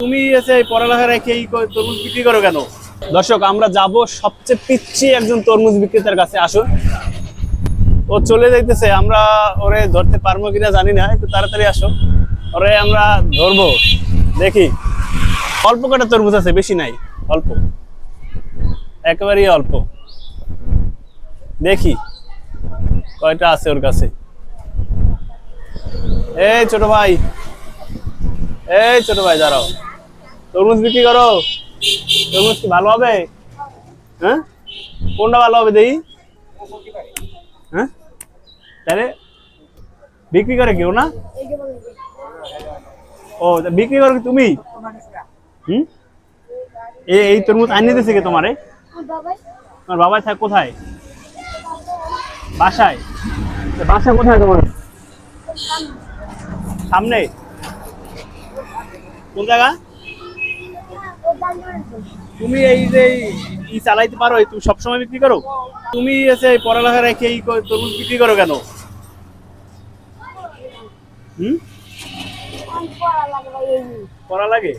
তুমি এসে পড়ালেখা রেখে এই তরমুজ বিক্রি করো কেন? দর্শক, আমরা যাব সবচেয়ে পিচ্ছি একজন তরমুজ বিক্রেতার কাছে। আসুন, ও চলে যাইতেছে, আমরা ওরে ধরতে পারবো কিনা জানি না। একটু তাড়াতাড়ি আসো, ওরে আমরা ধরবো। দেখি, অল্প কটা তরমুজ আছে, বেশি নাই, অল্প, একেবারেই অল্প। দেখি কয়টা আছে ওর কাছে। এই ছোট ভাই, এই ছোট ভাই দাঁড়াও, তরমুজ বিক্রি করো? তরমুজ কি ভালো হবে? হ্যাঁ, কোনটা ভালো হবে দেখি? হ্যাঁ, তাহলে বিক্রি করে কেউ না? ও, বিক্রি করো তুমি? হুম, এই তরমুজ আনিয়ে দিয়েছে কে তোমারে? তোমার বাবা থাকে কোথায়? বাসায়? বাসা কোথায় তোমার? সামনে? কোন জায়গা? তুমি এই যে চালাইতে পারো? তুমি সবসময় বিক্রি করো? তুমি এসে পড়ালেখা রেখে এই তরমুজ বিক্রি করো কেন? হুম, পড়া লাগে?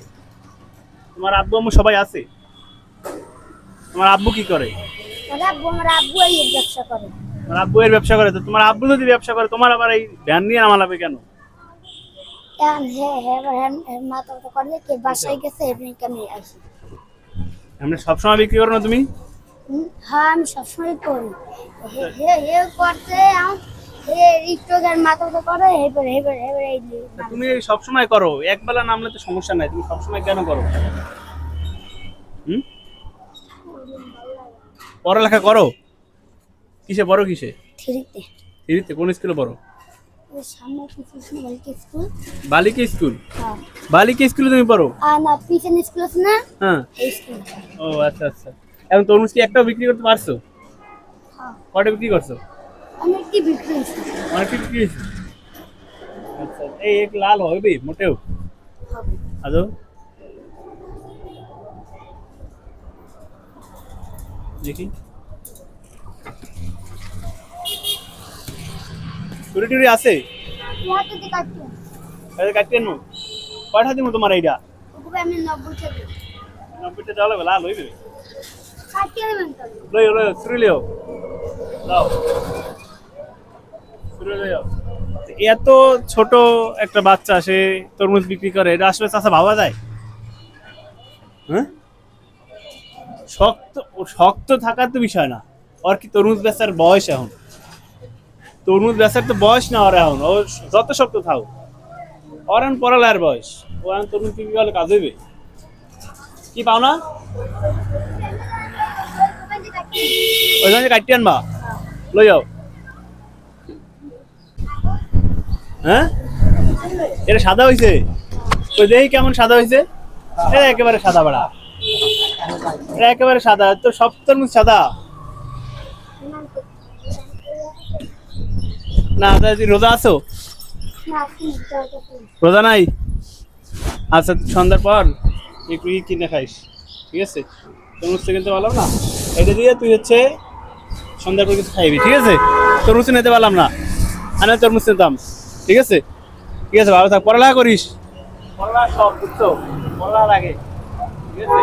তোমার আব্বু আম্মু সবাই আছে? তোমার আব্বু কি করে? আমার আব্বু এই ব্যবসা করে। তোমার আব্বু এর ব্যবসা করে? তো তোমার আব্বু যদি ব্যবসা করে, তোমার আবার এই ভ্যান নিয়ে নামালাবে কেন? মাথা করে কে বাসায় গেছে আমি আসি। আমরা সবসময় বিক্রি করো না তুমি? হ্যাঁ, আমি সবসময় করি। করতে মাথা করে তুমি সবসময় করো? একবেলা নামলে তো সমস্যা নাই, তুমি সবসময় কেন করো? হুম, পড়ালেখা করো? কিসে পড়ো? কিসে? থ্রিতে। থ্রিতে? কোন স্কুলে পড়ো? সামনে বালিকা স্কুল। বালিকা স্কুল? হ্যাঁ। বালিকা স্কুলে তুমি পড়ো? না, পিছনে স্কুল আছে না? হ্যাঁ। এই স্কুল। ও আচ্ছা আচ্ছা। এখন তরমুজ কি একটাও বিক্রি করতে পারছো? হ্যাঁ। কয়টা বিক্রি করছো? আমি কি বিক্রি করছি? অনেকটা বিক্রি হয়েছে। আচ্ছা, এই এক লাল হবে মোটেও? হবে। আদৌ দেখি, চুরি টুরি আছে? ইয়াতে কাটতে। কাটতে আনবো? কয়টা দিব তোমার এইটা? ওকে আমি 90 টাকা। 90টা ডালে লাল হইবে? কাটতে নেবেন তো। লইও লইও, চুরি লিও, দাও চুরি লিও। এত ছোট একটা বাচ্চা সে তরমুজ বিক্রি করে, এটা আসলে চাচা ভাবা যায়? হ্যাঁ, শক্ত শক্ত থাকার তো বিষয় না, ওর কি তরমুজ বেচার বয়স? এখন তরমুজ বেচার তো বয়স না ওর, এখন ও যত শক্ত থাও, ওর এখন পড়ালেখার বয়স, ও এখন তরমুজ বিক্রি করলে কাজ হইবে? কি পাও না? ওইখানে কাটতে আনবা, লই যাও। হ্যাঁ, এটা সাদা হয়েছে? ওই দেখি কেমন সাদা হয়েছে। এটা একেবারে সাদা বাড়া, এটা একেবারে সাদা। তো সব তরমুজ সাদা না? রোজা আছো? রোজা নাই? আচ্ছা, সন্ধ্যার পর একটু কিনে খাইস, ঠিক আছে? তরমুজ কিনতে পারলাম না, এটা দিয়ে তুই হচ্ছে সন্ধ্যার পর কিছু খাইবি, ঠিক আছে? তরমুজ নিতে পারলাম না, আমি তরমুজ নিতাম, ঠিক আছে? ঠিক আছে, ভালো থাক, পড়ালেখা করিস। পড়ালেখা সব বুঝছো, পড়ালেখা লাগে, ঠিক আছে?